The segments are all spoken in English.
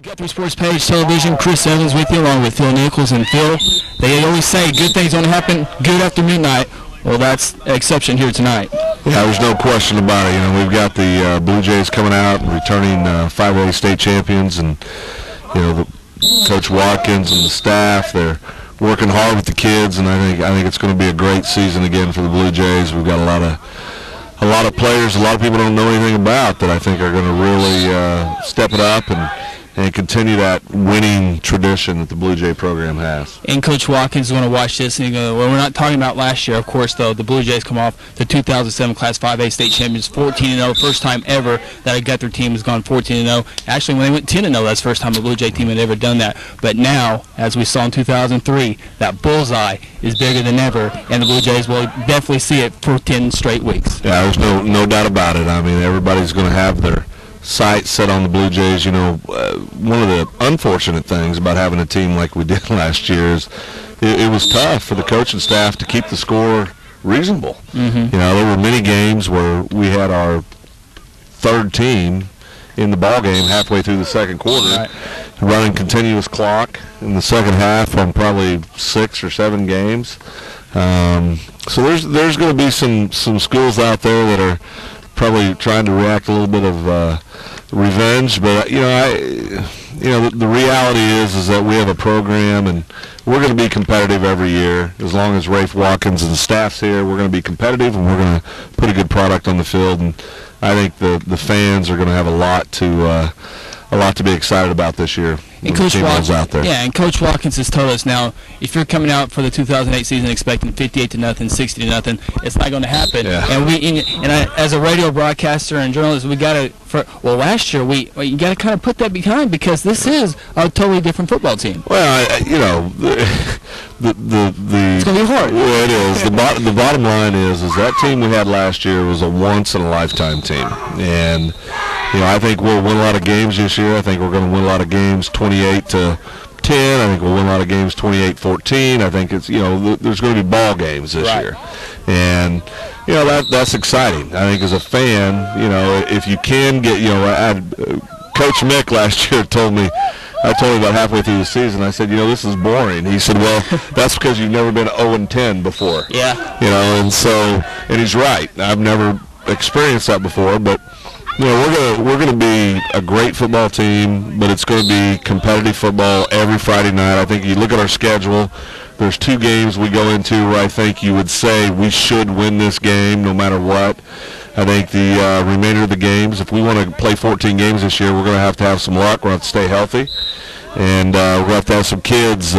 Guthrie Sports Page Television, Chris Evans with you along with Phil Nichols. And Phil, they always say good things don't happen good after midnight. Well, that's an exception here tonight. Yeah, there's no question about it. You know, we've got the Blue Jays coming out and returning 5A state champions, and Coach Watkins and the staff, they're working hard with the kids, and I think it's going to be a great season again for the Blue Jays. We've got a lot of players, a lot of people don't know anything about that I think are going to really step it up and continue that winning tradition that the Blue Jay program has. And Coach Watkins is going to watch this and go, well, we're not talking about last year, of course, though. The Blue Jays come off the 2007 Class 5A state champions, 14-0, first time ever that a Guthrie team has gone 14-0. Actually, when they went 10-0, that's the first time a Blue Jay team had ever done that. But now, as we saw in 2003, that bullseye is bigger than ever, and the Blue Jays will definitely see it for 10 straight weeks. Yeah, there's no doubt about it. I mean, everybody's going to have their sights set on the Blue Jays. You know, one of the unfortunate things about having a team like we did last year is it was tough for the coaching staff to keep the score reasonable. Mm-hmm. You know, there were many games where we had our third team in the ball game halfway through the second quarter, right, running continuous clock in the second half on probably 6 or 7 games. So there's going to be some schools out there that are probably trying to react a little bit of revenge, but the reality is that we have a program, and we're going to be competitive every year. As long as Rafe Watkins and the staff's here, we're going to be competitive, and we're going to put a good product on the field. And I think the fans are going to have a lot to be excited about this year. And Coach Watkins, out there. Yeah, and Coach Watkins has told us now, if you're coming out for the 2008 season expecting 58-0, 60-0, it's not going to happen. Yeah. And as a radio broadcaster and journalist, we got to. Well, last year you got to kind of put that behind, because this is a totally different football team. Well, it's going to be hard. Well, it is. The bottom line is that team we had last year was a once-in-a-lifetime team, and I think we'll win a lot of games this year. I think we're going to win a lot of games 28-10. I think we'll win a lot of games 28-14. I think it's there's going to be ball games this year, and that's exciting. I think as a fan, if you can get Coach Mick last year told me. I told him about halfway through the season, I said, this is boring. He said, well, that's because you've never been 0-10 before. Yeah. And he's right. I've never experienced that before, but we're going to be a great football team, but it's going to be competitive football every Friday night. I think you look at our schedule, there's 2 games we go into where I think you would say we should win this game no matter what. I think the remainder of the games, if we want to play 14 games this year, we're going to have some luck. We're going to have to stay healthy, and we're going to have some kids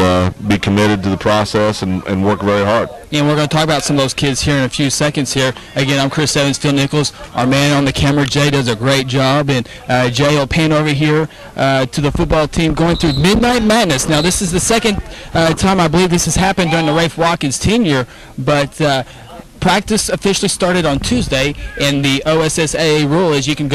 be committed to the process and work very hard. And we're going to talk about some of those kids here in a few seconds here. Again, I'm Chris Evans, Phil Nichols. Our man on the camera, Jay, does a great job. And Jay will pan over here to the football team going through Midnight Madness. Now, this is the second time I believe this has happened during the Rafe Watkins tenure, but practice officially started on Tuesday, and the OSSAA rule is you can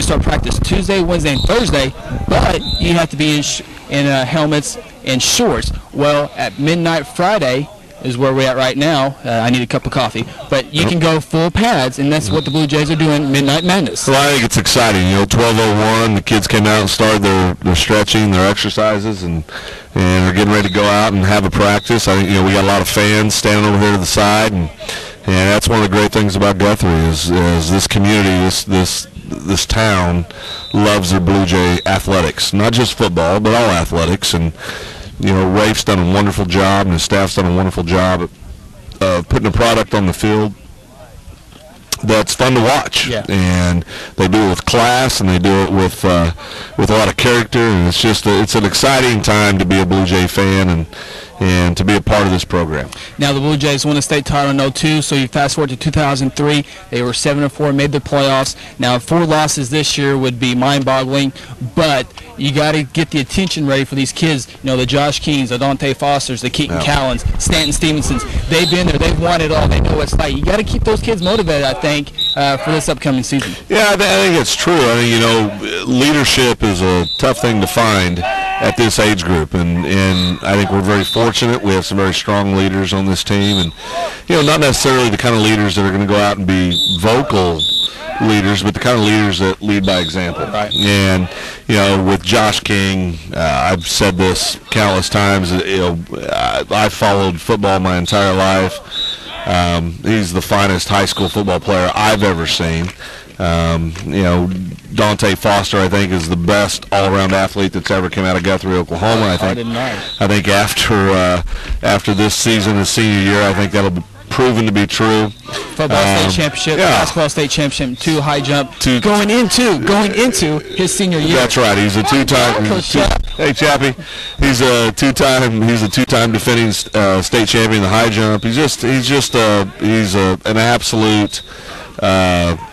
start practice Tuesday, Wednesday, and Thursday, but you have to be in helmets and shorts. Well, at midnight Friday is where we're at right now. I need a cup of coffee, but you can go full pads, and that's what the Blue Jays are doing, Midnight Madness. Well, I think it's exciting. 12:01, the kids came out and started their stretching, their exercises, and they're getting ready to go out and have a practice. I think we got a lot of fans standing over here to the side, and that's one of the great things about Guthrie is this community, this town loves their Blue Jay athletics, not just football, but all athletics. And Rafe's done a wonderful job, and his staff's done a wonderful job of putting a product on the field that's fun to watch. Yeah. And they do it with class, and they do it with a lot of character, and it's an exciting time to be a Blue Jay fan and to be a part of this program. Now, the Blue Jays won a state title in 2002, so you fast forward to 2003. They were 7-4, made the playoffs. Now, 4 losses this year would be mind-boggling, but you got to get the attention ready for these kids. The Josh Keens, the Dante Fosters, the Keaton Callens, Stanton Stevensons. They've been there. They've won it all. They know what it's like. You got to keep those kids motivated, I think, for this upcoming season. Yeah, I think it's true. I think, leadership is a tough thing to find at this age group, and I think we're very fortunate. We have some very strong leaders on this team, and not necessarily the kind of leaders that are going to go out and be vocal leaders, but the kind of leaders that lead by example. Right. And with Josh King, I've said this countless times. I've followed football my entire life. He's the finest high school football player I've ever seen. Dante Foster, I think, is the best all-around athlete that's ever come out of Guthrie, Oklahoma. I think after this season, his senior year, I think that'll be proven to be true. Football state championship, basketball state championship, 2 high jump, going into his senior year. That's right. He's a two-time. Hey, Chappie. He's a two-time defending state champion in the high jump. He's an absolute.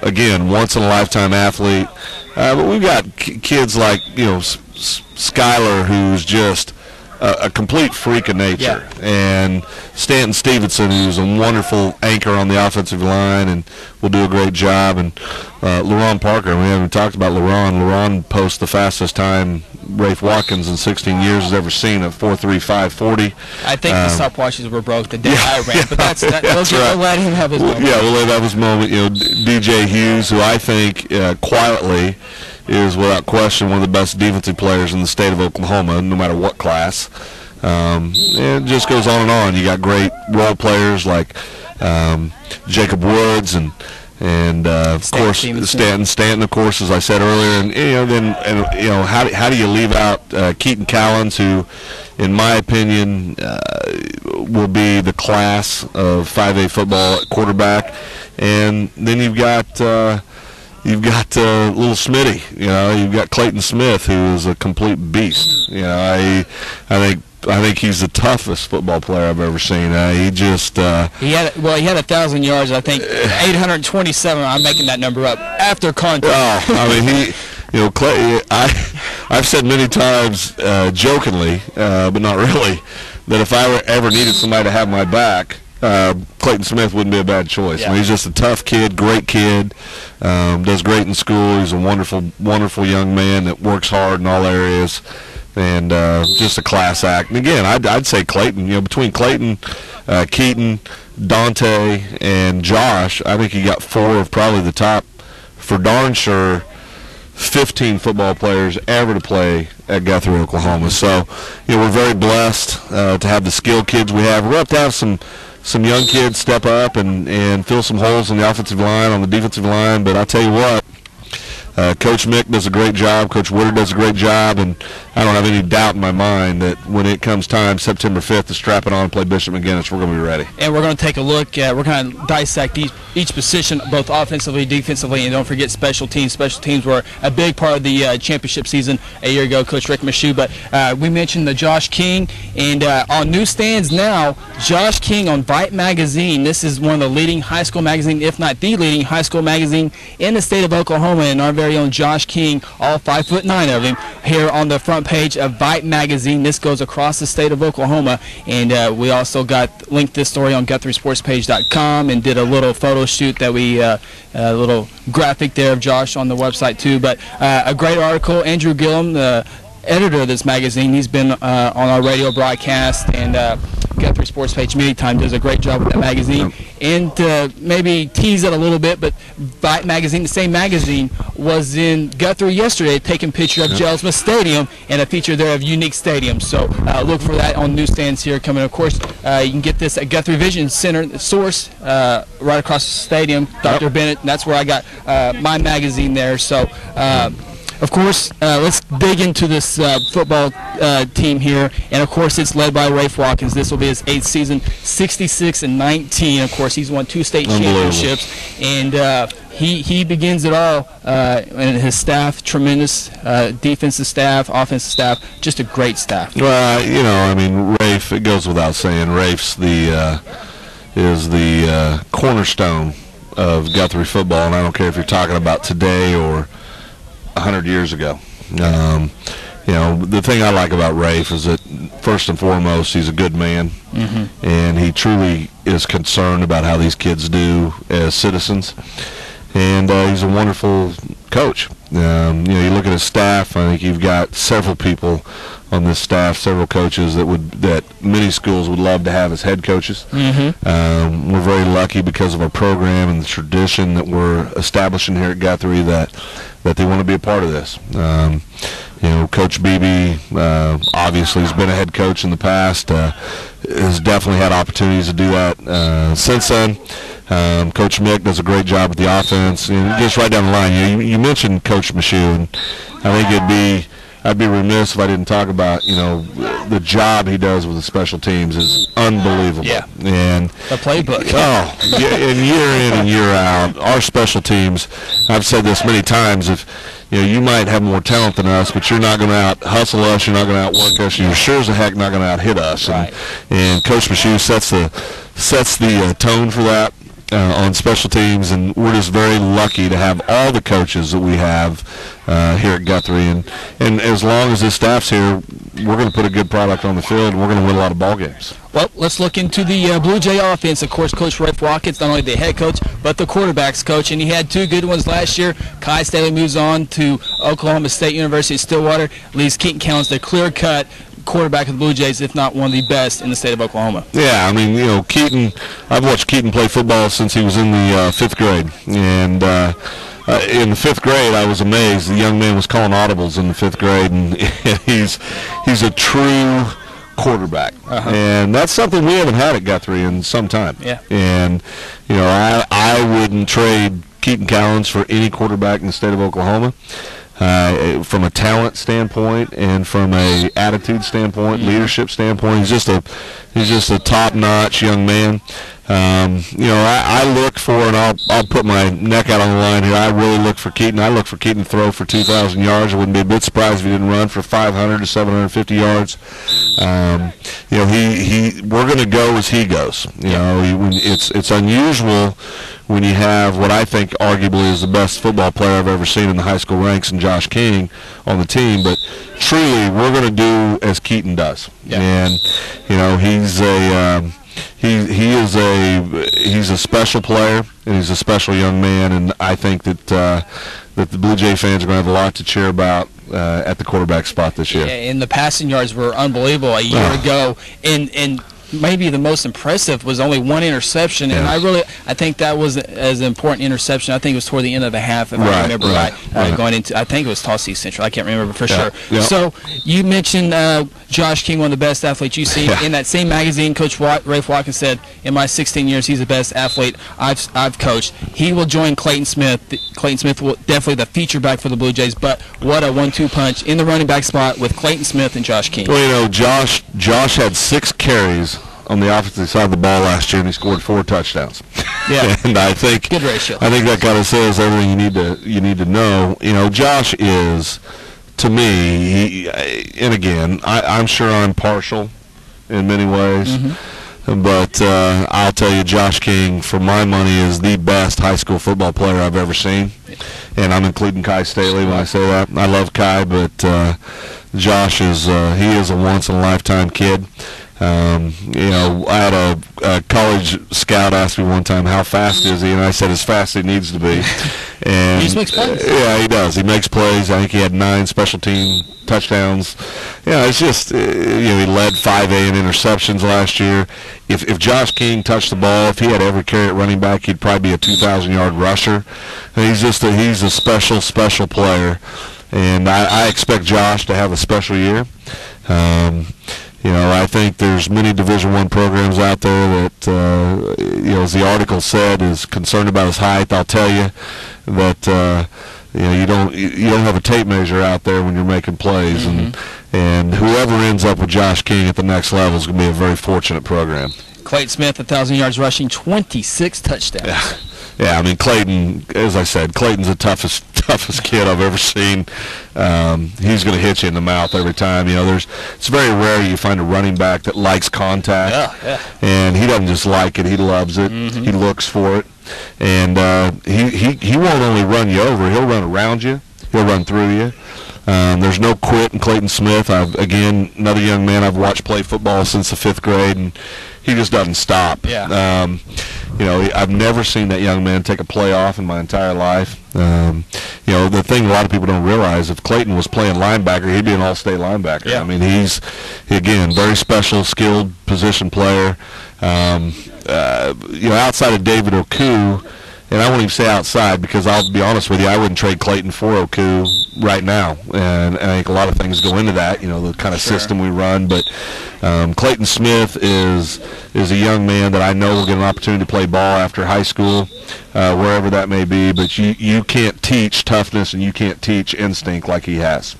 Again, once-in-a-lifetime athlete. But we've got kids like, Skylar, who's just a complete freak of nature. Yeah. And Stanton Stevenson, who's a wonderful anchor on the offensive line and will do a great job. And LaRon Parker, we haven't talked about LaRon. LaRon posts the fastest time Rafe Watkins in 16 years has ever seen at 4.35.40. I think the stopwatches were broke the day I ran, but we'll let him have his moment. Yeah, we'll let him have his moment. DJ Hughes, who I think quietly is without question one of the best defensive players in the state of Oklahoma, no matter what class. It just goes on and on. You got great role players like Jacob Woods and of course Stanton, of course, as I said earlier, and how do you leave out Keaton Callens, who, in my opinion, will be the class of 5A football at quarterback, and then you've got little Smitty, you've got Clayton Smith, who is a complete beast. I think he's the toughest football player I've ever seen. He had 1,000 yards. I think 827. I'm making that number up after contact. Oh, I mean Clay. I've said many times, jokingly, but not really, that if I ever needed somebody to have my back, Clayton Smith wouldn't be a bad choice. Yeah. I mean, he's just a tough kid, great kid, does great in school. He's a wonderful young man that works hard in all areas. And just a class act. And again, I'd say Clayton. Between Clayton, Keaton, Dante, and Josh, I think he got 4 of probably the top, for darn sure, 15 football players ever to play at Guthrie, Oklahoma. So, we're very blessed to have the skilled kids we have. We're going to have some young kids step up and fill some holes on the offensive line, on the defensive line. But I'll tell you what. Coach Mick does a great job. Coach Woodard does a great job, and I don't have any doubt in my mind that when it comes time, September 5th, to strap it on and play Bishop McGinnis, we're going to be ready. And we're going to take a look at, we're going to dissect each position, both offensively, defensively, and don't forget special teams. Special teams were a big part of the championship season a year ago, Coach Rick Michoud. But we mentioned the Josh King, and on newsstands now, Josh King on Vite Magazine. This is one of the leading high school magazine, if not the leading high school magazine in the state of Oklahoma, and our very own Josh King, all 5'9" of him, here on the front page of Vite Magazine. This goes across the state of Oklahoma, and we also linked this story on GuthrieSportsPage.com and did a little photo shoot that we, a little graphic there of Josh on the website too. But a great article. Andrew Gillum, the editor of this magazine, he's been on our radio broadcast, and Guthrie Sports Page many times does a great job with that magazine. And to maybe tease it a little bit, but Vite Magazine, the same magazine, was in Guthrie yesterday taking a picture of Gelsma Stadium and a feature there of Unique Stadium. So look for that on newsstands here coming. Of course, you can get this at Guthrie Vision Center, the source, right across the stadium, Dr. Bennett. And that's where I got my magazine there. So of course, let's dig into this football team here, and of course it's led by Rafe Watkins. This will be his 8th season, 66-19. Of course, he's won 2 state championships, and he begins it all. And his staff, tremendous defensive staff, offensive staff, just a great staff. Well, I mean, Rafe, it goes without saying, Rafe's is the cornerstone of Guthrie football, and I don't care if you're talking about today or 100 years ago. The thing I like about Rafe is that first and foremost, he's a good man, and he truly is concerned about how these kids do as citizens. And he's a wonderful coach. You know, you look at his staff. I think you've got several people on this staff, several coaches that many schools would love to have as head coaches. Mm-hmm. We're very lucky because of our program and the tradition that we're establishing here at Guthrie that they want to be a part of this. You know, Coach Beebe obviously has been a head coach in the past, has definitely had opportunities to do that since then. Coach Mick does a great job with the offense. And just right down the line, you mentioned Coach Michoud, and I think I'd be remiss if I didn't talk about, you know, the job he does with the special teams is unbelievable. Yeah. And the playbook. Oh, and year in and year out, our special teams, I've said this many times, if you know, you might have more talent than us, but you're not going to out-hustle us, you're not going to outwork us, you're sure as a heck not going to out-hit us. Right. And Coach Michoud sets the tone for that. On special teams, and we're just very lucky to have all the coaches that we have here at Guthrie, and as long as this staff's here, we're going to put a good product on the field, and we're going to win a lot of ball games. Well, let's look into the Blue Jay offense. Of course, Coach Rafe Watkins, not only the head coach, but the quarterbacks coach, and he had two good ones last year. Kai Staley moves on to Oklahoma State University at Stillwater, leaves Keaton Callens the clear-cut quarterback of the Blue Jays, if not one of the best in the state of Oklahoma. Yeah, I mean, you know, Keaton, I've watched Keaton play football since he was in the 5th grade, and in the 5th grade, I was amazed. The young man was calling audibles in the 5th grade, and he's a true quarterback, and that's something we haven't had at Guthrie in some time. Yeah. And you know, I wouldn't trade Keaton Callens for any quarterback in the state of Oklahoma. From a talent standpoint and from a attitude standpoint, leadership standpoint, he's just a top-notch young man. You know, I look for, and I'll put my neck out on the line here. I really look for Keaton. I look for Keaton to throw for 2,000 yards. I wouldn't be a bit surprised if he didn't run for 500 to 750 yards. You know, we're going to go as he goes. You know, it's unusual when you have what I think arguably is the best football player I've ever seen in the high school ranks, and Josh King on the team. But truly, we're going to do as Keaton does. Yeah. And you know, he's a special player, and he's a special young man, and I think that the Blue Jay fans are going to have a lot to cheer about at the quarterback spot this year. Yeah, and the passing yards were unbelievable a year ago, and maybe the most impressive was only one interception, and I think that was as an important interception. I think it was toward the end of the half, if I remember right. Going into, I think it was Tall East Central. I can't remember for sure. Yeah. So you mentioned Josh King, one of the best athletes you've seen. In that same magazine, Coach Rafe Watkins said, in my 16 years, he's the best athlete I've coached. He will join Clayton Smith. Clayton Smith will definitely the feature back for the Blue Jays, but what a 1-2 punch in the running back spot with Clayton Smith and Josh King. Well, you know, Josh had 6 carries on the offensive side of the ball last year, and he scored 4 touchdowns. Yeah, and I think good ratio. I think that kind of says everything you need to know. You know, Josh is, to me, and again, I'm sure I'm partial in many ways, but I'll tell you, Josh King, for my money, is the best high school football player I've ever seen, and I'm including Kai Staley when I say that. I love Kai, but Josh is he is a once-in-a-lifetime kid. You know, I had a college scout ask me one time, how fast is he? And I said, as fast as he needs to be. And he just makes plays. Yeah, he does. He makes plays. I think he had 9 special team touchdowns. Yeah, it's just, you know, he led 5A in interceptions last year. If Josh King touched the ball, if he had every carry at running back, he'd probably be a 2,000-yard rusher. And he's a special player. And I expect Josh to have a special year. You know, I think there's many Division I programs out there that, you know, as the article said, is concerned about his height. I'll tell you that, you know, you don't have a tape measure out there when you're making plays, and whoever ends up with Josh King at the next level is going to be a very fortunate program. Clayton Smith, 1,000 yards rushing, 26 touchdowns. Yeah, I mean, Clayton, as I said, Clayton's the toughest kid I've ever seen. He's going to hit you in the mouth every time. You know, it's very rare you find a running back that likes contact. Yeah. And he doesn't just like it; he loves it. He looks for it, and he won't only run you over; he'll run around you. He'll run through you. There's no quit in Clayton Smith. Again, another young man I've watched play football since the 5th grade, and he just doesn't stop. Yeah. You know, I've never seen that young man take a play off in my entire life. You the thing a lot of people don't realize, if Clayton was playing linebacker, he'd be an all-state linebacker. Yeah. I mean, he's, again, very special, skilled position player. Outside of David Oku, and I won't even say outside because I'll be honest with you, I wouldn't trade Clayton for Oku right now. And I think a lot of things go into that, the kind of system we run. But Clayton Smith is a young man that I know will get an opportunity to play ball after high school, wherever that may be. But you can't teach toughness and you can't teach instinct like he has.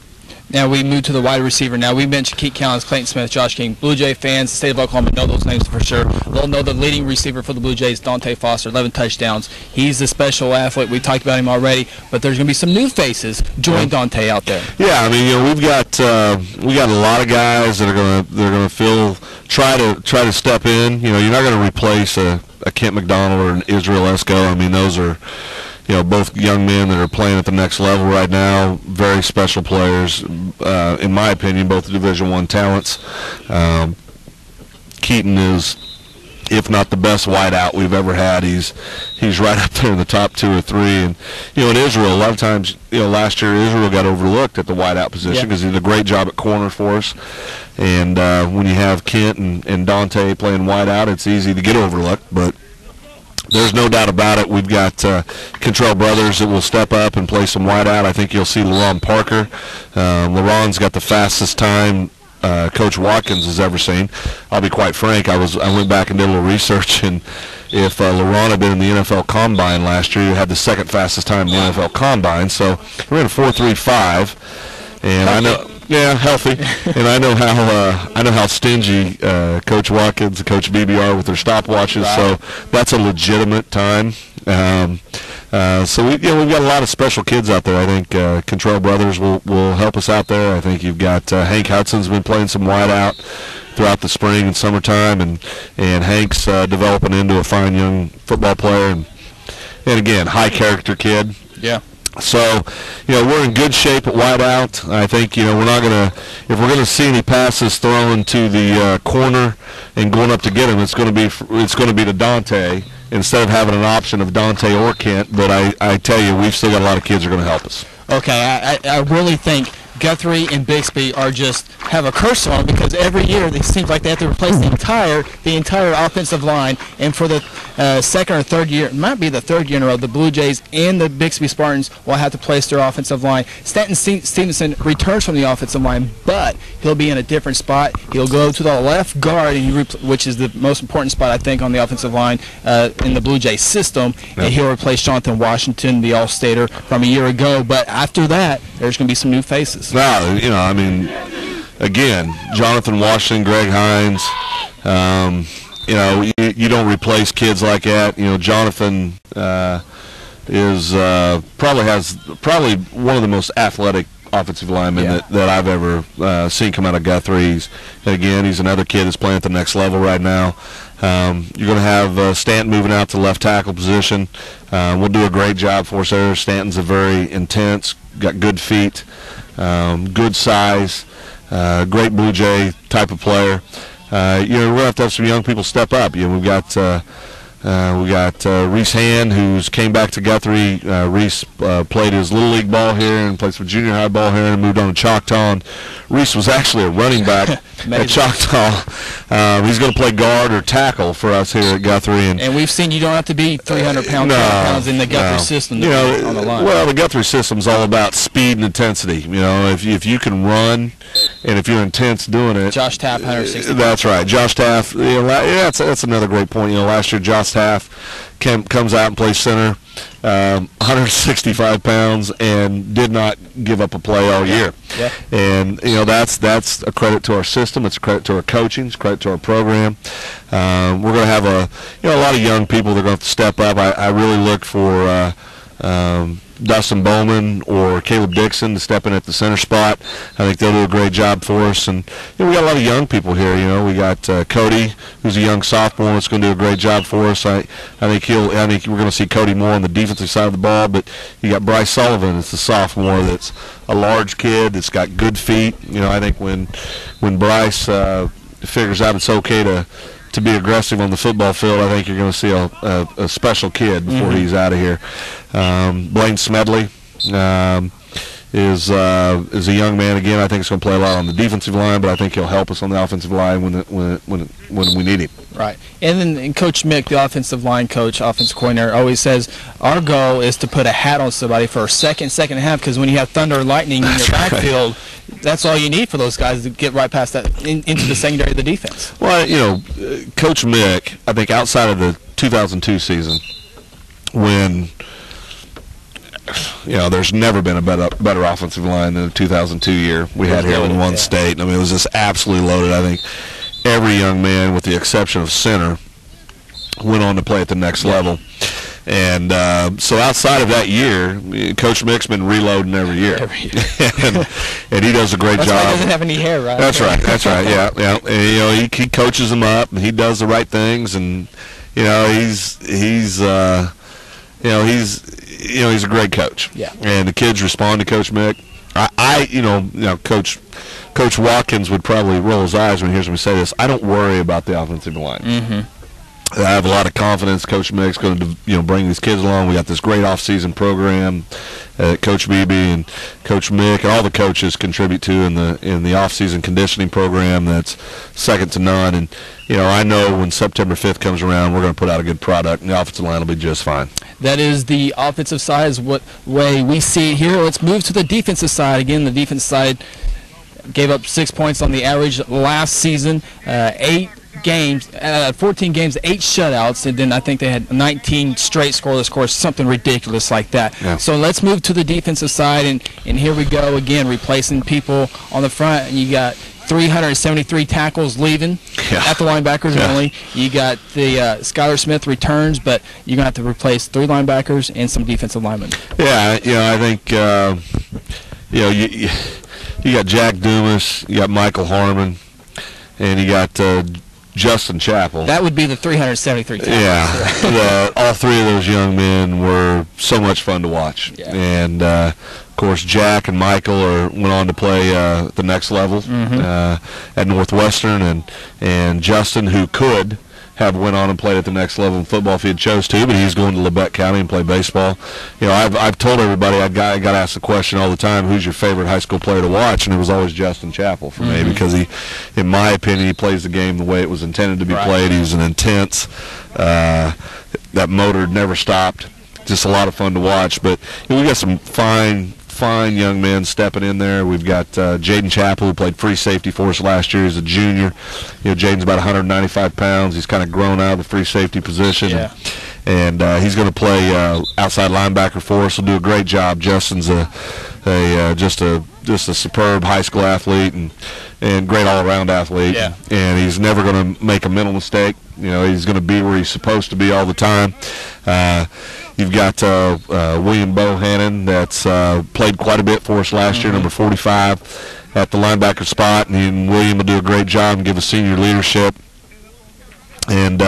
Now we move to the wide receiver. Now we mentioned Keith Callens, Clayton Smith, Josh King. Blue Jay fans, the state of Oklahoma know those names for sure. They'll know the leading receiver for the Blue Jays, Dante Foster, 11 touchdowns. He's a special athlete. We talked about him already, but there's going to be some new faces join Dante out there. Yeah, I mean, we got a lot of guys that are going to try to step in. You're not going to replace a Kent McDonald or an Israel Esco. I mean, those are both young men that are playing at the next level right now. Very special players, in my opinion, both Division I talents. Keaton is, if not the best wideout we've ever had. He's right up there in the top 2 or 3. And in Israel, a lot of times, last year Israel got overlooked at the wideout position because he did a great job at corner for us. And when you have Kent and Dante playing wideout, it's easy to get overlooked, but there's no doubt about it. We've got Cantrell brothers that will step up and play some wideout. I think you'll see LaRon Parker. LaRon's got the fastest time Coach Watkins has ever seen. I'll be quite frank. I went back and did a little research, and if LaRon had been in the NFL Combine last year, he had the second fastest time in the NFL Combine. So we're in a 4.35, and I know. Yeah, healthy, and I know how stingy Coach Watkins and Coach Beebe are with their stopwatches. Right. So that's a legitimate time. So we've got a lot of special kids out there. I think Cantrell brothers will help us out there. I think you've got Hank Hudson's been playing some wideout throughout the spring and summertime, and Hank's developing into a fine young football player, and again, high character kid. Yeah. So, we're in good shape at wideout. I think, we're not going to, if we're going to see any passes thrown to the corner and going up to get him, it's going to be to Dante instead of having an option of Dante or Kent. But I tell you, we've still got a lot of kids that are going to help us. Okay, I really think Guthrie and Bixby have a curse on them because every year it seems like they have to replace the entire offensive line. And for the second or third year, it might be the third year in a row, the Blue Jays and the Bixby Spartans will have to place their offensive line. Stanton Stevenson returns from the offensive line, but he'll be in a different spot. He'll go to the left guard, which is the most important spot, I think, on the offensive line in the Blue Jays system. Yep. And he'll replace Jonathan Washington, the All-Stater from a year ago. But after that, there's going to be some new faces. Well, I mean, again, Jonathan Washington, Greg Hines, you don't replace kids like that. Jonathan is probably one of the most athletic offensive linemen that I've ever seen come out of Guthrie. He's another kid that's playing at the next level right now. You're going to have Stanton moving out to the left tackle position. We'll do a great job for us there. Stanton's a very intense, got good feet, good size, great Blue Jay type of player. We're going to have some young people step up. We've got Reese Hand, who's came back to Guthrie. Reese played his little league ball here and played some junior high ball here and moved on to Choctaw. And Reese was actually a running back at Choctaw. He's going to play guard or tackle for us here at Guthrie. And we've seen you don't have to be 300 pounds in the Guthrie system on the line. Well, the Guthrie system's all about speed and intensity. If you can run and if you're intense doing it. Josh Taff, 160. That's right. Josh Taff, that's another great point. Last year Josh Taff comes out and plays center, 165 pounds, and did not give up a play all year. Yeah. And that's a credit to our system. It's a credit to our coaching. It's a credit to our program. We're going to have a lot of young people that are going to have to step up. I really look for Dustin Bowman or Caleb Dixon to step in at the center spot. I think they'll do a great job for us. And we got a lot of young people here. We got Cody, who's a young sophomore, that's going to do a great job for us. I think we're going to see Cody more on the defensive side of the ball. But you got Bryce Sullivan, that's the sophomore, that's a large kid that's got good feet. I think when Bryce figures out it's okay to be aggressive on the football field, I think you're going to see a special kid before he's out of here. Blaine Smedley, is a young man. Again, I think he's going to play a lot on the defensive line, but I think he'll help us on the offensive line when we need him. Right. And then Coach Mick, the offensive line coach, offensive coordinator, always says our goal is to put a hat on somebody for a second and a half, because when you have thunder or lightning in your backfield, that's all you need for those guys to get right past that into the secondary of the defense. Well, Coach Mick, I think outside of the 2002 season, when there's never been a better offensive line than the 2002 year we had here in one state. I mean, it was just absolutely loaded. I think every young man, with the exception of center, went on to play at the next level. And so outside of that year, Coach Mick's been reloading every year. and he does a great job. That's why he doesn't have any hair, right? That's right. Yeah. And, he coaches them up, and he does the right things, and he's a great coach. Yeah. And the kids respond to Coach Mick. Coach Watkins would probably roll his eyes when he hears me say this. I don't worry about the offensive line. Mm-hmm. I have a lot of confidence Coach Mick's going to bring these kids along. We got this great off-season program that Coach Beebe and Coach Mick and all the coaches contribute to in the off-season conditioning program that's second to none. And I know when September 5th comes around, we're going to put out a good product, and the offensive line will be just fine. That is the offensive side, is what way we see it here. Let's move to the defensive side. Again, the defensive side gave up 6 points on the average last season. 14 games, 8 shutouts, and then I think they had 19 straight scoreless scores, something ridiculous like that. Yeah. So let's move to the defensive side, and here we go again, replacing people on the front. And you got 373 tackles leaving at the linebackers only. You got the Skylar Smith returns, but you're going to have to replace 3 linebackers and some defensive linemen. Yeah, I think you got Jack Dumas, you got Michael Harmon, and you got Justin Chappell. That would be the 373 tackles. Yeah, all 3 of those young men were so much fun to watch. Yeah. And, of course, Jack and Michael went on to play at the next level at Northwestern, and Justin, who could have went on and played at the next level in football if he had chose to, but he's going to Labette County and play baseball. I've told everybody I got asked the question all the time, who's your favorite high school player to watch, and it was always Justin Chappell for me, because he, in my opinion, he plays the game the way it was intended to be played. He's an intense, that motor never stopped. Just a lot of fun to watch. But we got some fine young men stepping in there. We've got Jaden Chappell, who played free safety for us last year as a junior. Jaden's about 195 pounds. He's kind of grown out of the free safety position. Yeah. And he's going to play outside linebacker for us. He'll do a great job. Justin's just a superb high school athlete and great all-around athlete. Yeah. And he's never going to make a mental mistake. He's going to be where he's supposed to be all the time. You've got William Bohannon that's played quite a bit for us last year, number 45 at the linebacker spot, and William will do a great job and give us senior leadership. And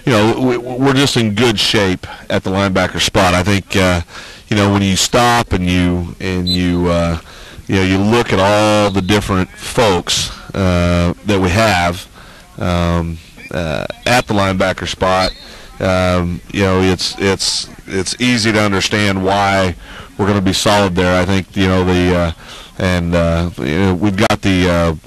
we're just in good shape at the linebacker spot. I think when you stop and you look at all the different folks that we have at the linebacker spot. It's easy to understand why we're going to be solid there. I think we've got the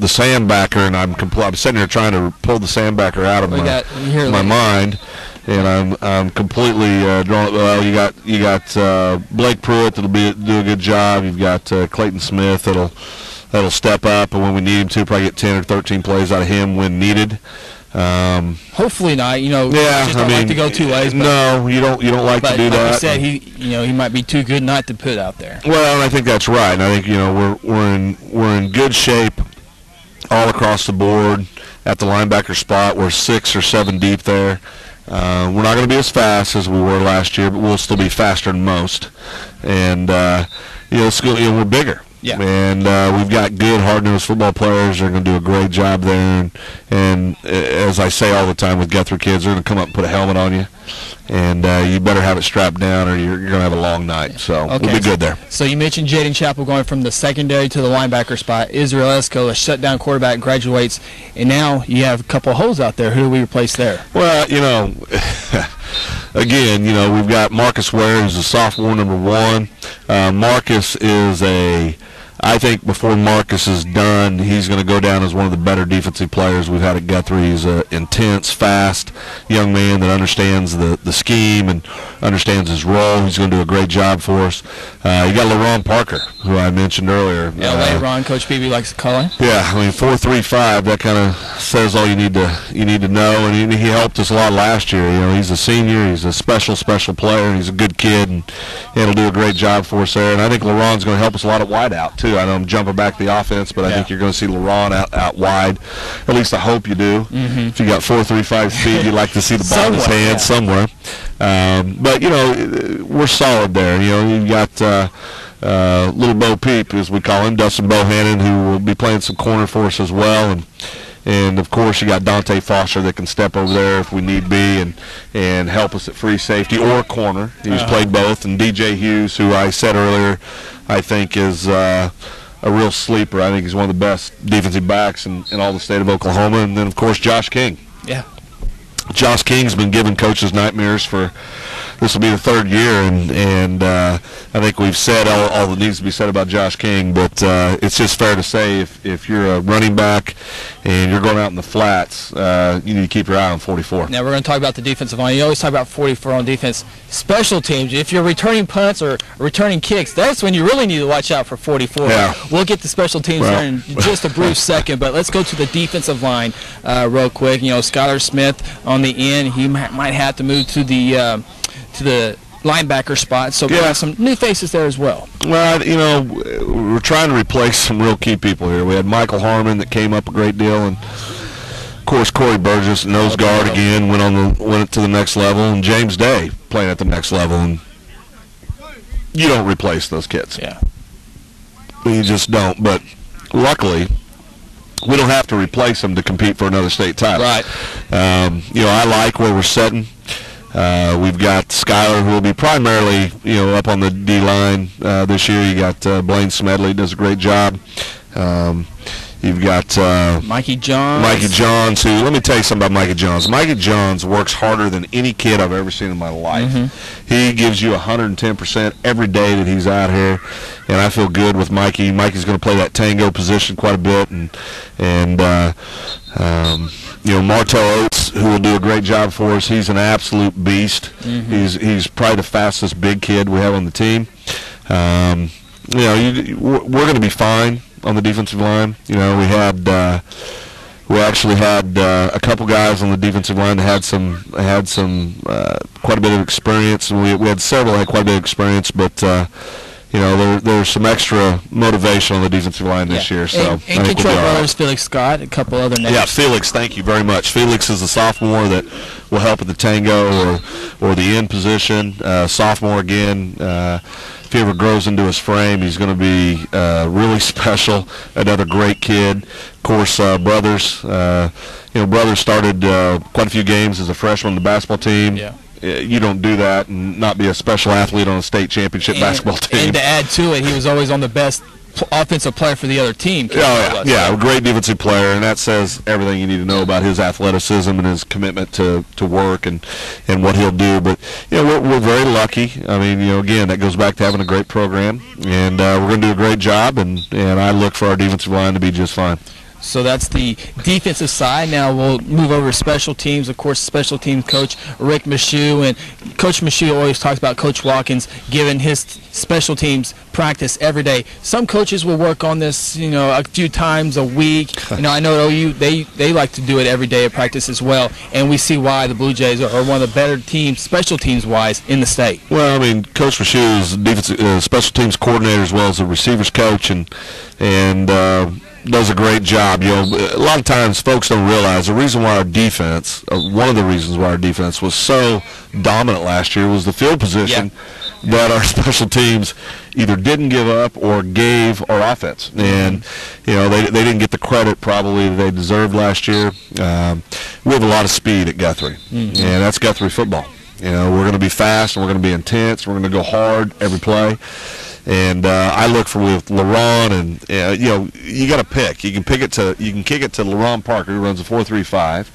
sandbacker, and I'm sitting here trying to pull the sandbacker out of my mind, and I'm completely drawn. Well, you got Blake Pruitt that'll do a good job. You've got Clayton Smith that'll step up, and when we need him to, probably get 10 or 13 plays out of him when needed. Hopefully not. Just don't like to go too late. No, you don't like to do that. Like you said, he might be too good not to put out there. Well, and I think that's right. And I think we're in good shape all across the board at the linebacker spot. We're 6 or 7 deep there. We're not going to be as fast as we were last year, but we'll still be faster than most. And we're bigger. Yeah. And we've got good, hard-nosed football players. They're going to do a great job there. And as I say all the time with Guthrie kids, they're going to come up and put a helmet on you. And you better have it strapped down or you're going to have a long night. So we'll be good there. So you mentioned Jaden Chappell going from the secondary to the linebacker spot. Israel Esco, a shutdown quarterback, graduates. And now you have a couple of holes out there. Who do we replace there? Well, again, you know, we've got Marcus Ware, who's a sophomore, number 1. Marcus is I think before Marcus is done, he's going to go down as one of the better defensive players we've had at Guthrie. He's an intense, fast young man that understands the scheme and understands his role. He's going to do a great job for us. You got LaRon Parker, who I mentioned earlier. L.A. Ron, Coach Beebe likes to call him. Yeah, I mean 4.35. That kind of says all you need to know. And he helped us a lot last year. You know, he's a senior. He's a special player. And he's a good kid, and he'll do a great job for us there. And I think LaRon's going to help us a lot at wideout too. I know I'm jumping back to the offense, but I think you're going to see LaRon out wide. At least I hope you do. If you got 4.35 speed, you'd like to see the ball in his hands somewhere. But, you know, we're solid there. You know, you got little Bo Peep, as we call him, Dustin Bohannon, who will be playing some corner for us as well. And of course, you got Dante Foster that can step over there if we need be and help us at free safety or corner. He's played both. And DJ Hughes, who I said earlier, I think is a real sleeper. I think he's one of the best defensive backs in all the state of Oklahoma. And then, of course, Josh King. Yeah. Josh King's been giving coaches nightmares for this will be the 3rd year, and I think we've said all that needs to be said about Josh King, but it's just fair to say if you're a running back and you're going out in the flats, you need to keep your eye on 44. Now we're going to talk about the defensive line. You always talk about 44 on defense. Special teams, if you're returning punts or returning kicks, that's when you really need to watch out for 44. Yeah. We'll get to special teams here in just a brief second, but let's go to the defensive line real quick. You know, Skylar Smith on the end, he might have to move to the linebacker spot, so we have some new faces there as well. Well, you know, we're trying to replace some real key people here. We had Michael Harmon that came up a great deal, and of course Corey Burgess, nose guard again, went to the next level, and James Day playing at the next level, and you don't replace those kids. Yeah, you just don't. But luckily, we don't have to replace them to compete for another state title. Right. You know, I like where we're sitting. We've got Skylar, who will be primarily, you know, up on the D-line this year. You got Blaine Smedley, does a great job. You've got Mikey Johns. Mikey Johns, who, let me tell you something about Mikey Johns. Mikey Johns works harder than any kid I've ever seen in my life. He gives you 110% every day that he's out here, and I feel good with Mikey. Mikey's going to play that tango position quite a bit, and you know, Martell Oates, who will do a great job for us. He's an absolute beast. He's probably the fastest big kid we have on the team. You know, we're going to be fine on the defensive line. You know, we actually had a couple guys on the defensive line that had some quite a bit of experience, and we had several that had quite a bit of experience, but you know, there's some extra motivation on the defensive line this year. So and Control Brothers, Felix Scott, a couple other names. Yeah, Felix, thank you very much. Felix is a sophomore that will help at the tango or the end position. Sophomore again. If he ever grows into his frame, he's going to be really special. Another great kid. Of course, Brothers. You know, Brothers started quite a few games as a freshman on the basketball team. Yeah. You don't do that and not be a special athlete on a state championship basketball team. And to add to it, he was always on the best offensive player for the other team. Yeah, a great defensive player, and that says everything you need to know about his athleticism and his commitment to work and what he'll do. But, you know, we're very lucky. I mean, you know, again, that goes back to having a great program, and we're going to do a great job, and I look for our defensive line to be just fine. So that's the defensive side. Now we'll move over to special teams. Of course, special teams coach Rick Michoud, and Coach Michoud always talks about Coach Watkins giving his special teams practice every day. Some coaches will work on this, you know, a few times a week. You know, I know at OU they like to do it every day at practice as well, and we see why the Blue Jays are one of the better teams, special teams wise, in the state. Well, I mean, Coach Michoud is defensive special teams coordinator as well as a receivers coach, and does a great job. You know, a lot of times folks don't realize the reason why our defense, one of the reasons why our defense was so dominant last year was the field position that our special teams either didn't give up or gave our offense. And, you know, they didn't get the credit probably that they deserved last year. We have a lot of speed at Guthrie, and that's Guthrie football. You know, we're going to be fast, and we're going to be intense, we're going to go hard every play. And I look for with LaRon, and you know, you got to pick. You can kick it to LaRon Parker, who runs a 4.35,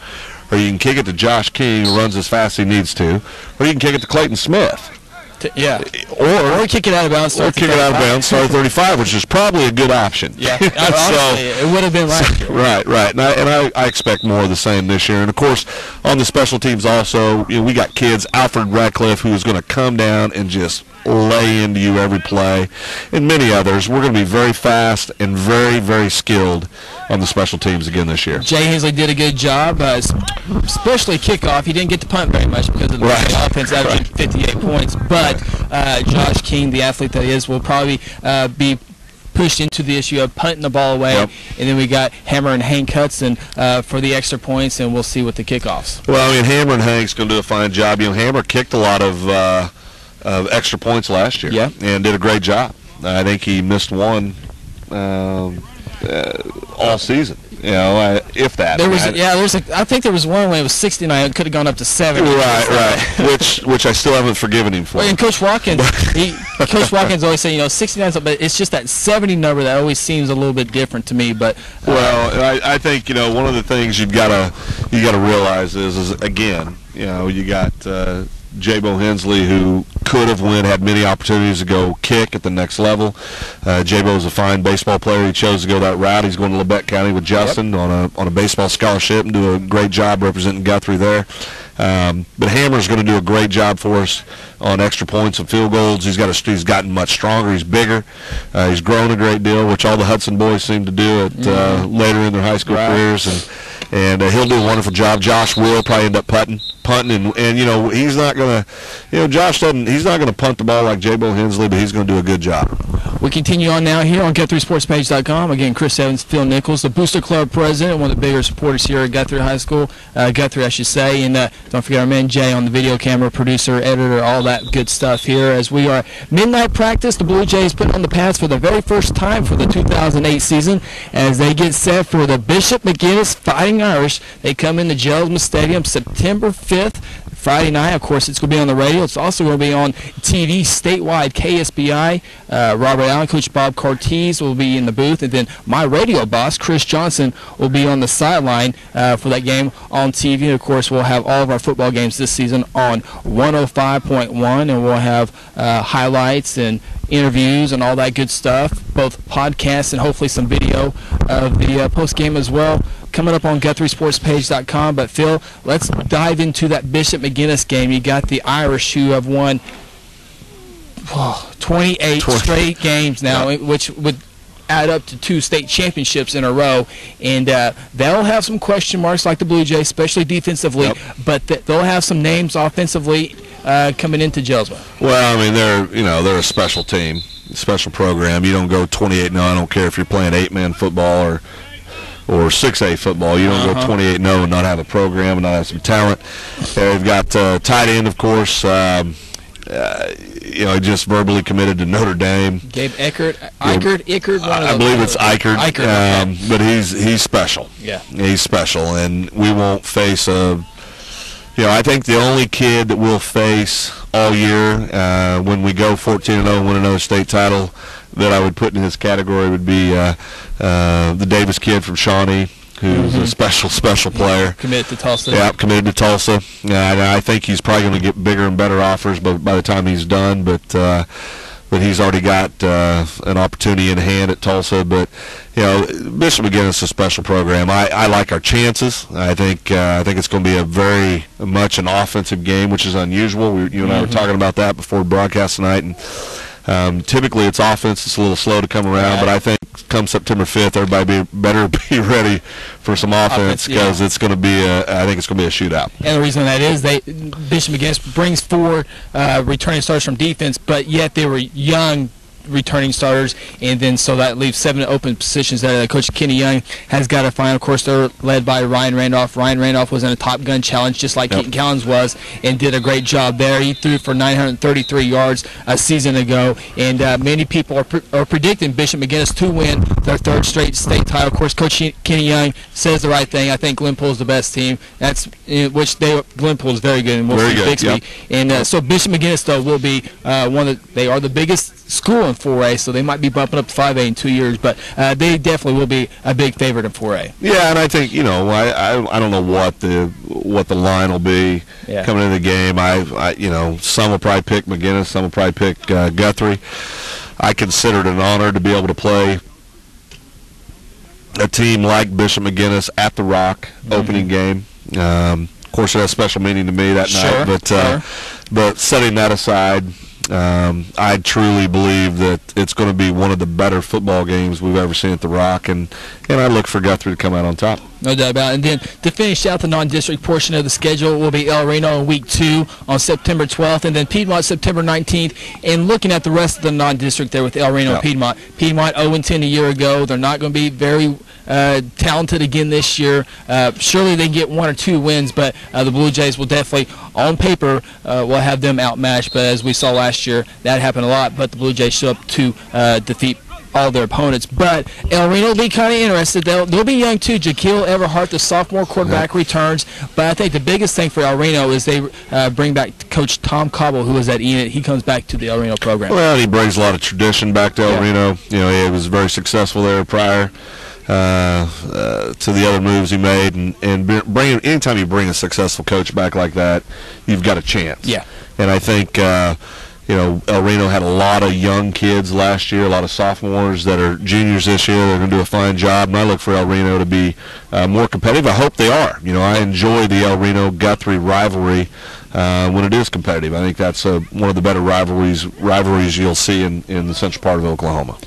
or you can kick it to Josh King, who runs as fast as he needs to, or you can kick it to Clayton Smith. Yeah, or kick it out of bounds. Or kick it out of bounds, start 35, which is probably a good option. Yeah, honestly, it would have been last year. Right. And I expect more of the same this year. And of course, on the special teams also, we got kids. Alfred Radcliffe, who is going to come down and just lay into you every play, and many others. We're going to be very fast and very, very skilled on the special teams again this year. Jay Hensley did a good job, especially kickoff. He didn't get to punt very much because of the offense averaging 58 points, but Josh King, the athlete that he is, will probably be pushed into the issue of punting the ball away. Yep. And then we got Hammer and Hank Hudson for the extra points, and we'll see with the kickoffs. Well, I mean, Hammer and Hank's going to do a fine job. Hammer kicked a lot of extra points last year, and did a great job. I think he missed one all season. If that. I think there was one when it was 69. It could have gone up to 70. Right. Which I still haven't forgiven him for. Well, and Coach Watkins, Coach Watkins always say, 69, but it's just that 70 number that always seems a little bit different to me. But I think one of the things you got to realize is again, you got J-Bo Hensley, who could have had many opportunities to go kick at the next level. J-Bo is a fine baseball player. He chose to go that route. He's going to Labette County with Justin on a baseball scholarship and do a great job representing Guthrie there. But Hammer's going to do a great job for us on extra points and field goals. He's gotten much stronger. He's bigger. He's grown a great deal, which all the Hudson boys seem to do at later in their high school careers, and he'll do a wonderful job. Josh will probably end up punting, and he's not going to, Josh doesn't. He's not going to punt the ball like J-Bo Hensley, but he's going to do a good job. We continue on now here on GuthrieSportsPage.com. Again, Chris Evans, Phil Nichols, the Booster Club president, one of the bigger supporters here at Guthrie High School, Guthrie, I should say, and don't forget our man Jay on the video camera, producer, editor, all that good stuff here. As we are midnight practice, the Blue Jays put on the pads for the very first time for the 2008 season as they get set for the Bishop McGinnis Fighting Irish. They come into Jelsma Stadium September 5th. Friday night, of course, it's going to be on the radio. It's also going to be on TV statewide, KSBI. Robert Allen, Coach Bob Cortez will be in the booth, and then my radio boss, Chris Johnson, will be on the sideline for that game on TV. And, of course, we'll have all of our football games this season on 105.1, and we'll have highlights and interviews and all that good stuff, both podcasts and hopefully some video of the post-game as well, coming up on GuthrieSportsPage.com. But, Phil, let's dive into that Bishop McGinnis game. You got the Irish, who have won 28 straight games now, which would add up to 2 state championships in a row. And they'll have some question marks like the Blue Jays, especially defensively, but they'll have some names offensively coming into Jelsma. Well, I mean, they're a special team, special program. You don't go 28-0. I don't care if you're playing 8-man football or 6A football. You don't go 28-0 and not have a program and not have some talent. They've got tight end, of course. Just verbally committed to Notre Dame. Gabe Eckert. I believe it's Eichert. But he's special. Yeah, he's special, and we won't face I think the only kid that we'll face all year when we go 14-0 and win another state title that I would put in his category would be the Davis kid from Shawnee, who's a special player. Committed to Tulsa. Yeah, committed to Tulsa. I think he's probably going to get bigger and better offers by the time he's done, but he's already got an opportunity in hand at Tulsa. But Bishop McGinnis is a special program. I like our chances. I think it's going to be a very much an offensive game, which is unusual. You and I were talking about that before broadcast tonight, and typically it's offense. It's a little slow to come around, but I think come September 5th, everybody better be ready for some offense because it's going to be I think it's going to be a shootout. And the reason that is Bishop McGinnis brings 4 returning starters from defense, but yet they were young returning starters, and then so that leaves 7 open positions that Coach Kenny Young has got to find. Of course, they're led by Ryan Randolph. Ryan Randolph was in a Top Gun challenge just like Keaton Collins was, and did a great job there. He threw for 933 yards a season ago, and many people are predicting Bishop McGinnis to win their 3rd straight state title. Of course, Coach Kenny Young says the right thing. I think Glenpool is the best team. Glenpool is very good, and we'll see Bixby. And so Bishop McGinnis though will be they are the biggest school in in 4A, so they might be bumping up to 5A in 2 years, but they definitely will be a big favorite in 4A. Yeah, and I think, I don't know what the line will be coming into the game. Some will probably pick McGinnis, some will probably pick Guthrie. I consider it an honor to be able to play a team like Bishop McGinnis at the Rock opening game. Of course, it has special meaning to me that night, but setting that aside, I truly believe that it's going to be one of the better football games we've ever seen at the Rock, and I look for Guthrie to come out on top. No doubt about it. And then to finish out the non-district portion of the schedule will be El Reno in Week 2 on September 12th, and then Piedmont September 19th. And looking at the rest of the non-district there with El Reno and Piedmont 0-10 a year ago. They're not going to be very talented again this year. Surely they can get 1 or 2 wins, but the Blue Jays will definitely, on paper, will have them outmatched. But as we saw last year, that happened a lot. But the Blue Jays show up to defeat all their opponents. But El Reno will be kind of interested. They'll be young too. Jaquil Everhart, the sophomore quarterback, returns. But I think the biggest thing for El Reno is they bring back Coach Tom Cobble, who was at Enid. He comes back to the El Reno program. Well, he brings a lot of tradition back to El Reno. He was very successful there prior to the other moves he made, and anytime you bring a successful coach back like that, you've got a chance. Yeah. And I think El Reno had a lot of young kids last year, a lot of sophomores that are juniors this year. They're going to do a fine job, and I look for El Reno to be more competitive. I hope they are. I enjoy the El Reno-Guthrie rivalry when it is competitive. I think that's one of the better rivalries you'll see in the central part of Oklahoma.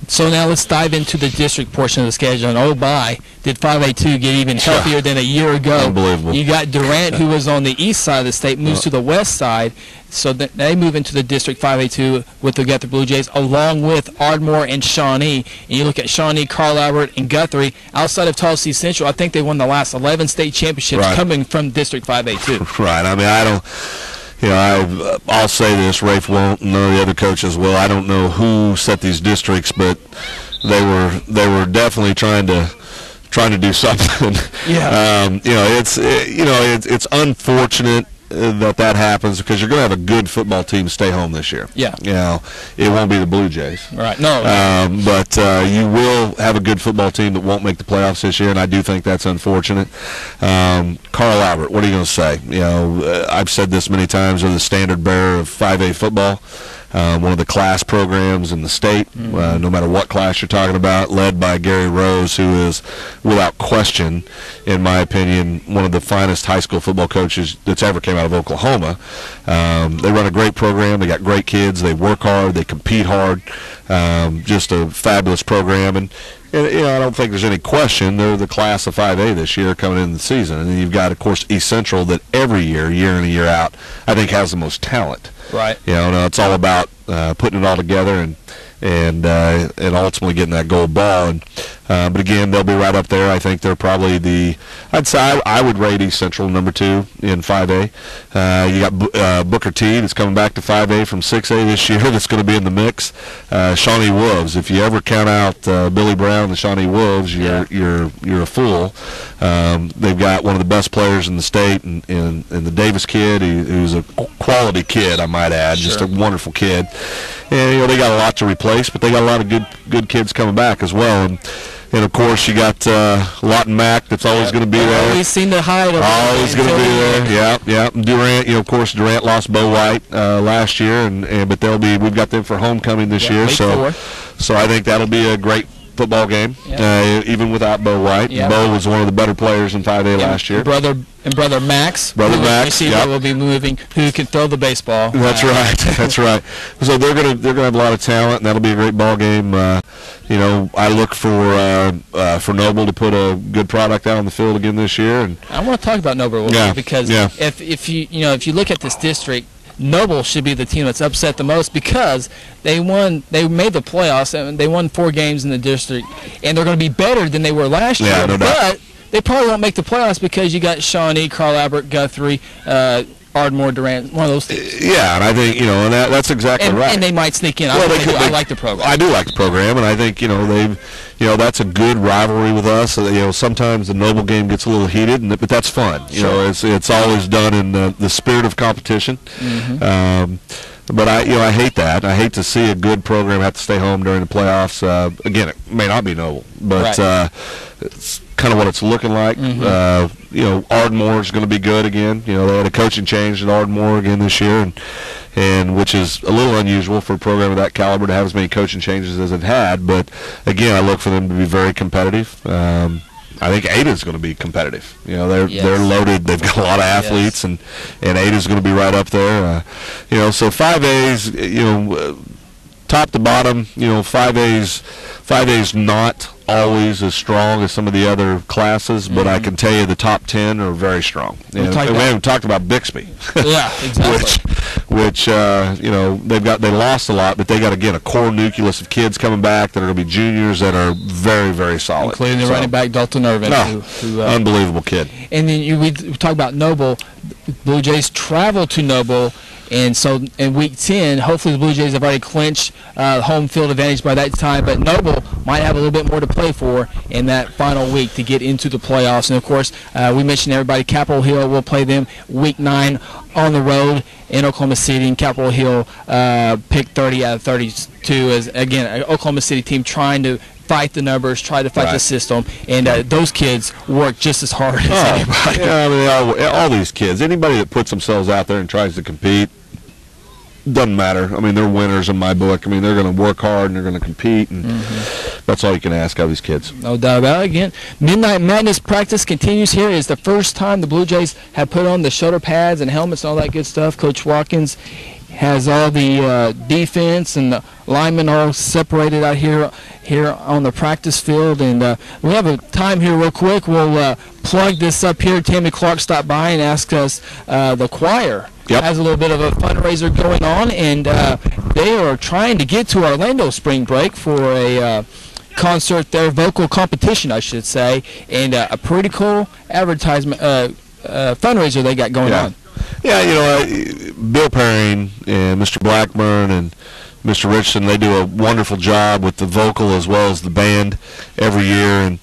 So now let's dive into the district portion of the schedule. And oh my, did 5A2 get even healthier than a year ago? Unbelievable. You got Durant, who was on the east side of the state, moves to the west side. So they move into the district 5A2 with the Guthrie Blue Jays, along with Ardmore and Shawnee. And you look at Shawnee, Carl Albert, and Guthrie. Outside of Tall Sea Central, I think they won the last 11 state championships coming from district 5A2. Right. I mean, I don't. I'll say this, Rafe won't, and none of the other coaches will. I don't know who set these districts, but they were definitely trying to do something. Yeah. It's unfortunate that happens because you're going to have a good football team stay home this year. Yeah. It won't be the Blue Jays. Right. No. But you will have a good football team that won't make the playoffs this year, and I do think that's unfortunate. Carl Albert, what are you going to say? I've said this many times, they're the standard bearer of 5A football. One of the class programs in the state, no matter what class you're talking about, led by Gary Rose, who is, without question, in my opinion, one of the finest high school football coaches that's ever came out of Oklahoma. They run a great program. They got great kids. They work hard. They compete hard. Just a fabulous program. And I don't think there's any question they're the class of 5A this year coming into the season. And then you've got, of course, East Central that every year in and year out, I think has the most talent. Right. It's all about putting it all together and ultimately getting that gold ball. But again, they'll be right up there. I think they're probably I'd say I would rate East Central number 2 in 5A. You got Booker T that's coming back to 5A from 6A this year that's going to be in the mix. Shawnee Wolves, if you ever count out Billy Brown and Shawnee Wolves, you're a fool. They've got one of the best players in the state, and the Davis kid, who's a quality kid, I might add, just a wonderful kid. And they got a lot to replace, but they got a lot of good kids coming back as well. And of course, you got Lawton Mack that's always going to be there. Always seem to hide. Always going to be there. Yeah. And Durant, of course, Durant lost Bo White last year, but we've got them for homecoming this year. So I think that'll be a great football game, even without Bo White. Yep. Bo was one of the better players in 5A last year. Brother Max. Will be moving, who can throw the baseball. That's right. That's right. So they're gonna have a lot of talent, and that'll be a great ball game. I look for Noble to put a good product out on the field again this year. And I want to talk about Noble because if you look at this district, Noble should be the team that's upset the most because they made the playoffs and they won 4 games in the district, and they're going to be better than they were last year. No doubt. But they probably won't make the playoffs because you got Shawnee, Carl Albert, Guthrie, Ardmore, Durant, one of those teams. Yeah, and I think and that's exactly right. And they might sneak in. I like the program. I do like the program, and I think that's a good rivalry with us. Sometimes the Noble game gets a little heated, but that's fun. Sure. It's always done in the spirit of competition. But I hate that. I hate to see a good program have to stay home during the playoffs. Again, it may not be Noble, but it's kind of what it's looking like. Ardmore is going to be good again. They had a coaching change at Ardmore again this year, and which is a little unusual for a program of that caliber to have as many coaching changes as it had. But again, I look for them to be very competitive. I think Ada's going to be competitive. They're loaded. They've got a lot of athletes, and Ada's going to be right up there. So 5A's, top to bottom, 5A's not always as strong as some of the other classes, but I can tell you the top 10 are very strong. We haven't talked about Bixby. Yeah, exactly. which they lost a lot, but they got, again, a core nucleus of kids coming back that are going to be juniors that are very, very solid. Including the running back, Dalton Irvin. Unbelievable kid. And then we talk about Noble. Blue Jays travel to Noble. And so in Week 10, hopefully the Blue Jays have already clinched home field advantage by that time. But Noble might have a little bit more to play for in that final week to get into the playoffs. And, of course, we mentioned everybody, Capitol Hill will play them Week 9 on the road in Oklahoma City. And Capitol Hill picked 30 out of 32 as, again, an Oklahoma City team trying to fight the numbers, try to fight the system, and those kids work just as hard as anybody. Yeah, I mean, all these kids, anybody that puts themselves out there and tries to compete, doesn't matter. I mean, they're winners in my book. I mean, they're going to work hard and they're going to compete, and that's all you can ask of these kids. No doubt about it. Again, Midnight Madness practice continues here. It's the first time the Blue Jays have put on the shoulder pads and helmets and all that good stuff. Coach Watkins has all the defense and the linemen all separated out here on the practice field. And we have a time here real quick. We'll plug this up here. Tammy Clark stopped by and asked us, the choir has a little bit of a fundraiser going on, and they are trying to get to Orlando spring break for a concert there, vocal competition, I should say, and a pretty cool advertisement fundraiser they got going on. Yeah, Bill Perrin and Mr. Blackburn and Mr. Richardson, they do a wonderful job with the vocal as well as the band every year,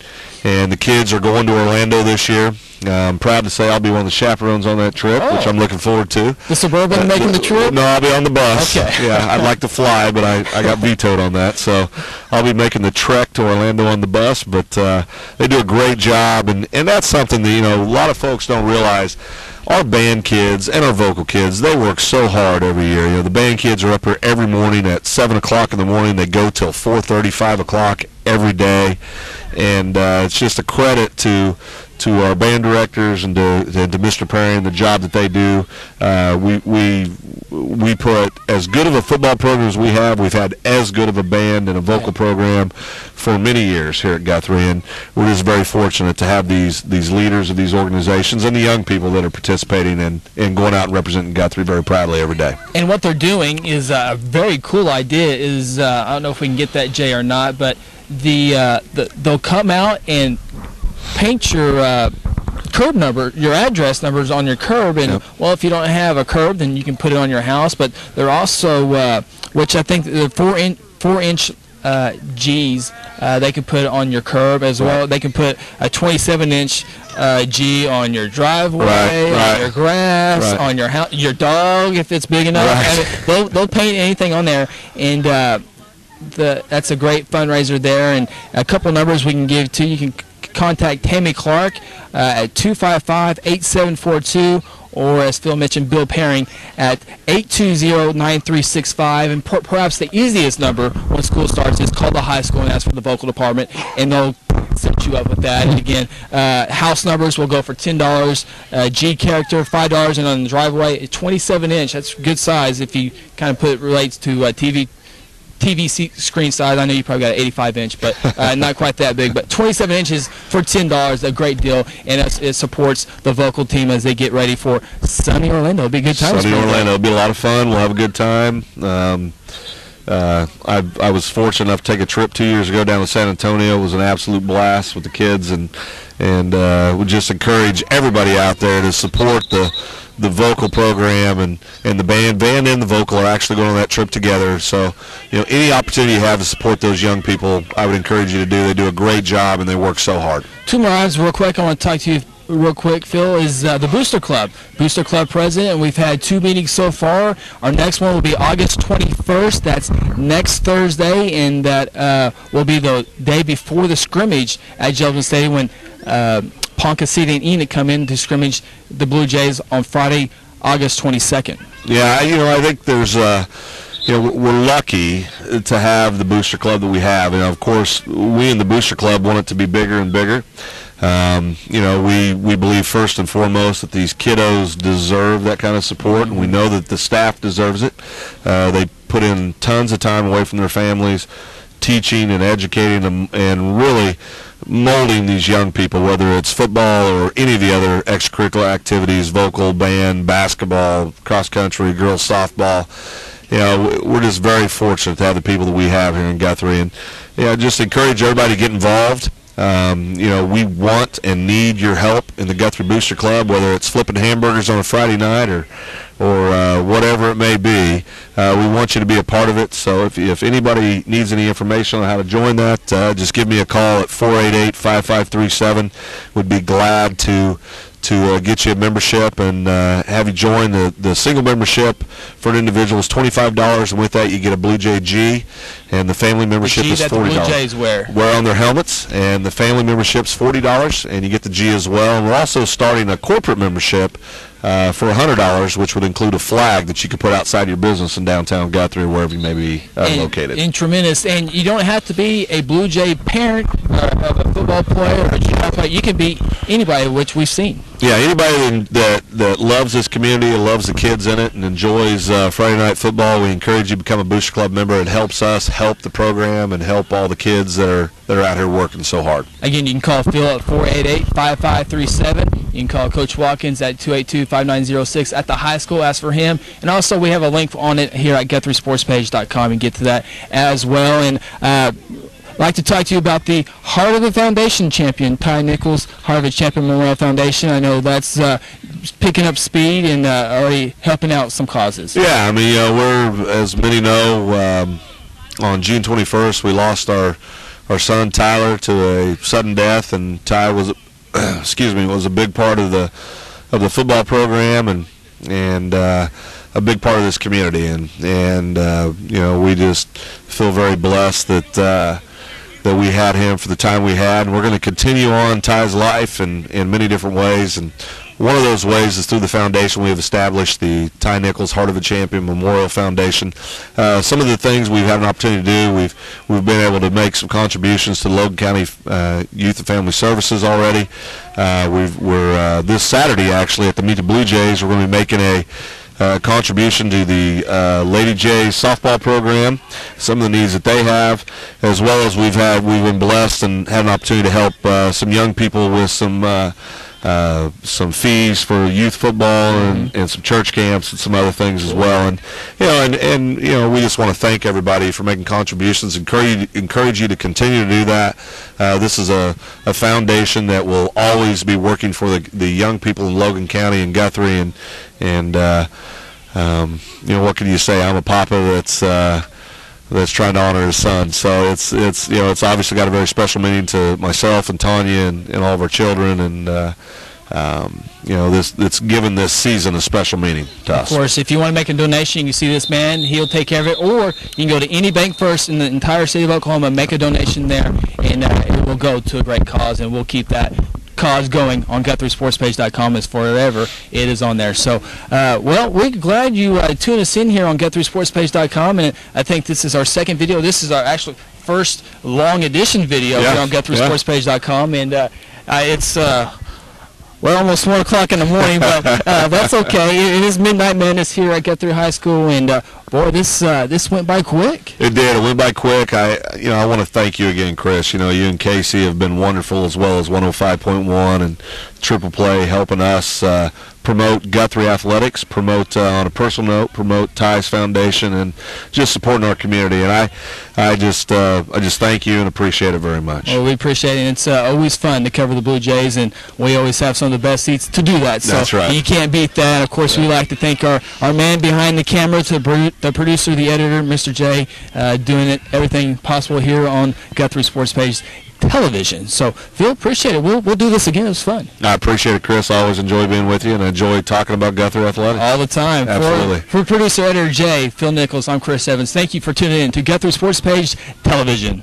and the kids are going to Orlando this year. I'm proud to say I'll be one of the chaperones on that trip, which I'm looking forward to. The Suburban making the trip? No, I'll be on the bus. Okay. Yeah, I'd like to fly, but I got vetoed on that. So I'll be making the trek to Orlando on the bus. But they do a great job, and that's something that, a lot of folks don't realize. Our band kids and our vocal kids, they work so hard every year. The band kids are up here every morning at 7 o'clock in the morning. They go till 4:30, 5 o'clock every day. And it's just a credit to our band directors and to Mr. Perry and the job that they do. We put as good of a football program as we have. We've had as good of a band and a vocal program for many years here at Guthrie, and we're just very fortunate to have these leaders of these organizations and the young people that are participating and going out and representing Guthrie very proudly every day. And what they're doing is a very cool idea. Is I don't know if we can get that, Jay, or not, but they'll come out and paint your curb number, your address numbers on your curb, and well, if you don't have a curb, then you can put it on your house. But they're also, which I think the 4-inch G's, they can put on your curb as well. They can put a 27-inch G on your driveway, on your grass, on your house, your dog if it's big enough. I mean, they'll paint anything on there, and that's a great fundraiser there. And a couple numbers we can give to you. You can contact Tammy Clark at 255-8742, or as Phil mentioned, Bill Perring at 820-9365. And perhaps the easiest number when school starts is call the high school and ask for the vocal department, and they'll set you up with that. And again, house numbers will go for $10, G character $5, and on the driveway, 27-inch. That's good size if you kind of put it relates to TV screen size. I know you probably got an 85-inch, but not quite that big. But 27 inches for $10, a great deal, and it supports the vocal team as they get ready for sunny Orlando. It'll be a good time. Sunny Orlando. It'll be a lot of fun. We'll have a good time. I was fortunate enough to take a trip 2 years ago down to San Antonio. It was an absolute blast with the kids, and would just encourage everybody out there to support the vocal program and the band and the vocal are actually going on that trip together. So, any opportunity you have to support those young people, I would encourage you to do. They do a great job and they work so hard. Two more items real quick. I want to talk to you real quick, Phil, is the Booster Club. Booster Club president, and we've had 2 meetings so far. Our next one will be August 21st. That's next Thursday, and that will be the day before the scrimmage at Jelton Stadium when Ponca City and Enid come in to scrimmage the Blue Jays on Friday, August 22nd. Yeah, I think there's we're lucky to have the Booster Club that we have, and of course we in the Booster Club want it to be bigger and bigger. We believe first and foremost that these kiddos deserve that kind of support, and we know that the staff deserves it. They put in tons of time away from their families, teaching and educating them, and really molding these young people, whether it's football or any of the other extracurricular activities, vocal, band, basketball, cross country, girls softball. We're just very fortunate to have the people that we have here in Guthrie, and just encourage everybody to get involved. We want and need your help in the Guthrie Booster Club, whether it's flipping hamburgers on a Friday night or whatever it may be. We want you to be a part of it. So if anybody needs any information on how to join that, just give me a call at 488-5537. Would be glad to get you a membership and have you join. The single membership for an individual is $25, and with that you get a Blue Jay G, and the family membership is $40. The Blue Jays wear on their helmets, and the family membership's $40, and you get the G as well. And we're also starting a corporate membership for $100, which would include a flag that you could put outside your business in downtown Guthrie or wherever you may be located. And tremendous. And you don't have to be a Blue Jay parent of a football player or a junior player. You can be anybody, which we've seen. Yeah, anybody that loves this community and loves the kids in it and enjoys Friday night football, we encourage you to become a Booster Club member. It helps us help the program and help all the kids that are out here working so hard. Again, you can call Phil at 488-5537. You can call Coach Watkins at 282-5906 at the high school. Ask for him. And also, we have a link on it here at GuthrieSportsPage.com. and get to that as well. And I'd like to talk to you about the Heart of the Foundation champion, Ty Nichols, Heart of the Champion Memorial Foundation. I know that's picking up speed and already helping out some causes. Yeah, we're, as many know, on June 21st, we lost our son Tyler to a sudden death, and Ty was was a big part of the football program and a big part of this community, and we just feel very blessed that we had him for the time we had, and we're going to continue on Ty's life in many different ways. And one of those ways is through the foundation we have established, the Ty Nichols Heart of a Champion Memorial Foundation. Some of the things we've had an opportunity to do, we've been able to make some contributions to Logan County Youth and Family Services already. We're this Saturday actually at the Meet the Blue Jays. We're going to be making a contribution to the Lady Jays softball program, some of the needs that they have, as well as we've been blessed and had an opportunity to help some young people with some fees for youth football and some church camps and some other things as well. And we just want to thank everybody for making contributions. Encourage you to continue to do that. This is a foundation that will always be working for the young people in Logan County and Guthrie, and what can you say? I'm a papa that's trying to honor his son. So it's obviously got a very special meaning to myself and Tanya and all of our children, and it's given this season a special meaning to us. Of course, if you want to make a donation, you can see this man, he'll take care of it, or you can go to any bank first in the entire city of Oklahoma, make a donation there, and it will go to a great cause, and we'll keep that cause going on GuthrieSportsPage.com as forever it is on there. So, we're glad you tuned us in here on GuthrieSportsPage.com, and I think this is our second video. This is our actual first long edition video here on GuthrieSportsPage.com, and it's almost 1 o'clock in the morning, but that's okay. It is Midnight Madness here at Guthrie High School, and boy, this went by quick. It did. It went by quick. I want to thank you again, Chris. You and Casey have been wonderful, as well as 105.1 and Triple Play, helping us promote Guthrie athletics, promote on a personal note, promote Ty's Foundation, and just supporting our community. And I just thank you and appreciate it very much. Well, we appreciate it. And it's always fun to cover the Blue Jays, and we always have some of the best seats to do that. So that's right. You can't beat that. Of course, we like to thank our man behind the camera, to the producer, the editor, Mr. J, doing everything possible here on Guthrie Sports Page. television. So, Phil, appreciate it. We'll do this again. It was fun. I appreciate it, Chris. I always enjoy being with you, and I enjoy talking about Guthrie Athletics. All the time. Absolutely. For producer, editor Jay, Phil Nichols, I'm Chris Evans. Thank you for tuning in to Guthrie Sports Page Television.